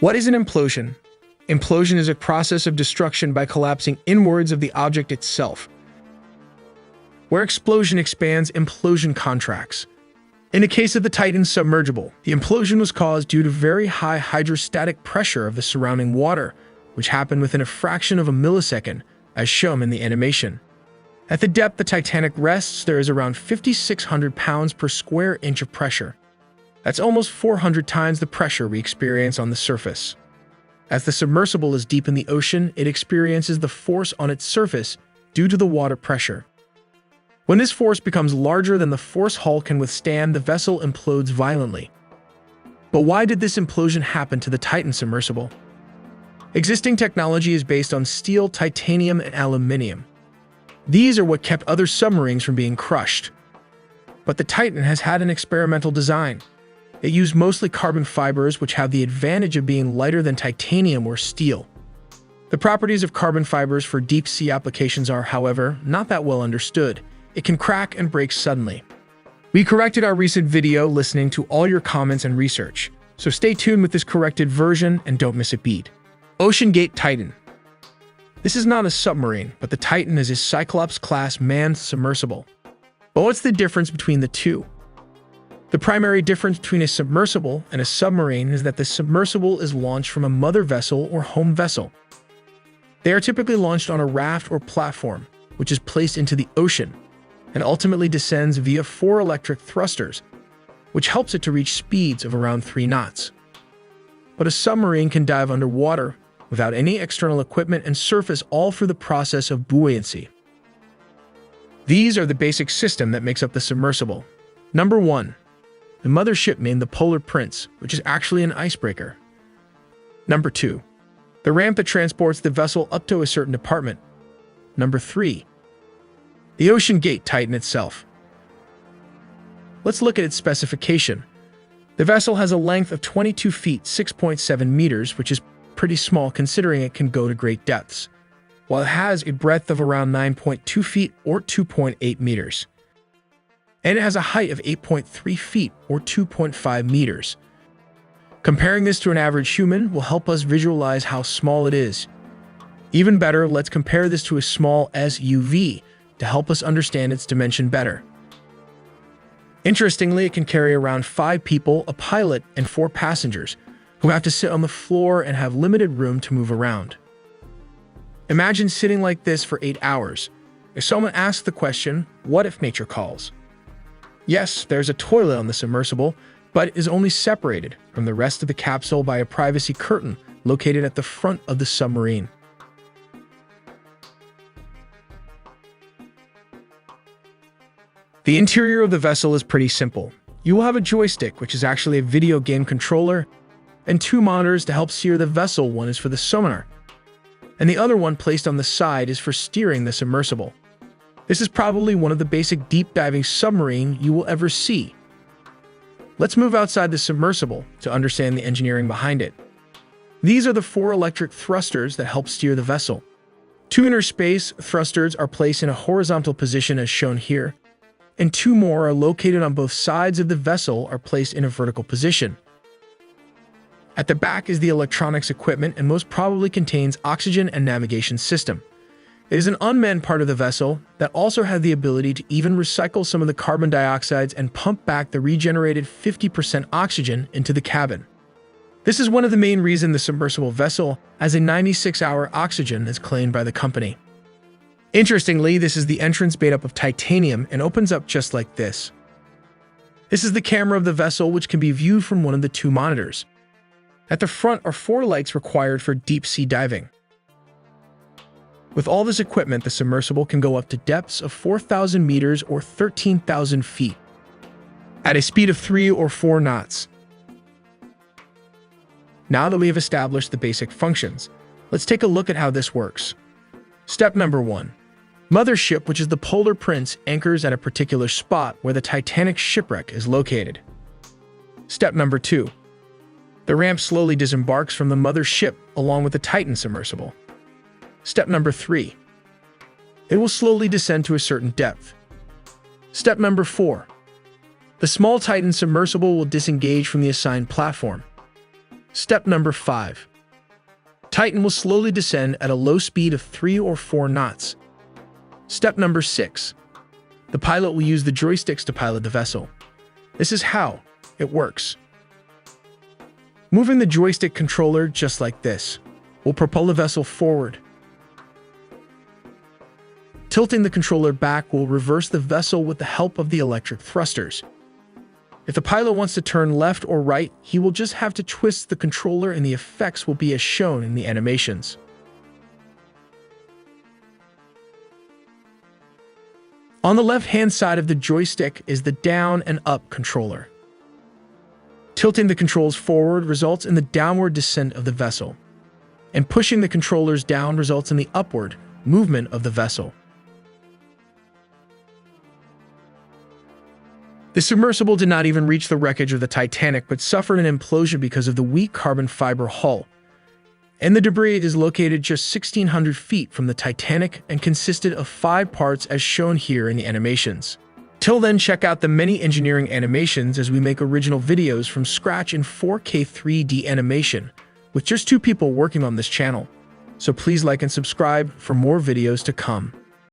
What is an implosion? Implosion is a process of destruction by collapsing inwards of the object itself. Where explosion expands, implosion contracts. In the case of the Titan Submersible, the implosion was caused due to very high hydrostatic pressure of the surrounding water, which happened within a fraction of a millisecond, as shown in the animation. At the depth the Titanic rests, there is around 5,600 pounds per square inch of pressure. That's almost 400 times the pressure we experience on the surface. As the submersible is deep in the ocean, it experiences the force on its surface due to the water pressure. When this force becomes larger than the force hull can withstand, the vessel implodes violently. But why did this implosion happen to the Titan Submersible? Existing technology is based on steel, titanium, and aluminum. These are what kept other submarines from being crushed. But the Titan has had an experimental design. It used mostly carbon fibers, which have the advantage of being lighter than titanium or steel. The properties of carbon fibers for deep-sea applications are, however, not that well understood. It can crack and break suddenly. We corrected our recent video listening to all your comments and research, so stay tuned with this corrected version and don't miss a beat. OceanGate Titan. This is not a submarine, but the Titan is a Cyclops-class manned submersible. But what's the difference between the two? The primary difference between a submersible and a submarine is that the submersible is launched from a mother vessel or home vessel. They are typically launched on a raft or platform, which is placed into the ocean, and ultimately descends via 4 electric thrusters, which helps it to reach speeds of around 3 knots. But a submarine can dive underwater without any external equipment and surface all through the process of buoyancy. These are the basic system that makes up the submersible. Number 1. The mothership named the Polar Prince, which is actually an icebreaker. Number 2. The ramp that transports the vessel up to a certain department. Number 3. The OceanGate Titan itself. Let's look at its specification. The vessel has a length of 22 feet 6.7 meters, which is pretty small considering it can go to great depths, while it has a breadth of around 9.2 feet or 2.8 meters. And it has a height of 8.3 feet or 2.5 meters. Comparing this to an average human will help us visualize how small it is. Even better, let's compare this to a small SUV to help us understand its dimension better. Interestingly, it can carry around 5 people, a pilot, and 4 passengers, who have to sit on the floor and have limited room to move around. Imagine sitting like this for 8 hours. If someone asks the question, what if nature calls? Yes, there's a toilet on the submersible, but it is only separated from the rest of the capsule by a privacy curtain located at the front of the submarine. The interior of the vessel is pretty simple. You will have a joystick, which is actually a video game controller, and 2 monitors to help steer the vessel. One is for the sonar, and the other one placed on the side is for steering the submersible. This is probably one of the basic deep diving submarine you will ever see. Let's move outside the submersible to understand the engineering behind it. These are the 4 electric thrusters that help steer the vessel. 2 inner space thrusters are placed in a horizontal position as shown here, and 2 more are located on both sides of the vessel are placed in a vertical position. At the back is the electronics equipment and most probably contains oxygen and navigation system. It is an unmanned part of the vessel that also has the ability to even recycle some of the carbon dioxides and pump back the regenerated 50% oxygen into the cabin. This is one of the main reasons the submersible vessel has a 96-hour oxygen as claimed by the company. Interestingly, this is the entrance made up of titanium and opens up just like this. This is the camera of the vessel, which can be viewed from one of the 2 monitors. At the front are 4 lights required for deep-sea diving. With all this equipment, the submersible can go up to depths of 4,000 meters or 13,000 feet at a speed of 3 or 4 knots. Now that we have established the basic functions, let's take a look at how this works. Step number 1. Mothership, which is the Polar Prince, anchors at a particular spot where the Titanic shipwreck is located. Step number 2. The ramp slowly disembarks from the mothership along with the Titan submersible. Step number 3. It will slowly descend to a certain depth. Step number 4. The small Titan submersible will disengage from the assigned platform. Step number 5. Titan will slowly descend at a low speed of 3 or 4 knots. Step number 6. The pilot will use the joysticks to pilot the vessel. This is how it works. Moving the joystick controller just like this will propel the vessel forward. Tilting the controller back will reverse the vessel with the help of the electric thrusters. If the pilot wants to turn left or right, he will just have to twist the controller and the effects will be as shown in the animations. On the left-hand side of the joystick is the down and up controller. Tilting the controls forward results in the downward descent of the vessel, and pushing the controllers down results in the upward movement of the vessel. The submersible did not even reach the wreckage of the Titanic, but suffered an implosion because of the weak carbon fiber hull. And the debris is located just 1,600 feet from the Titanic and consisted of 5 parts as shown here in the animations. Till then, check out the many engineering animations as we make original videos from scratch in 4K 3D animation, with just 2 people working on this channel. So please like and subscribe for more videos to come.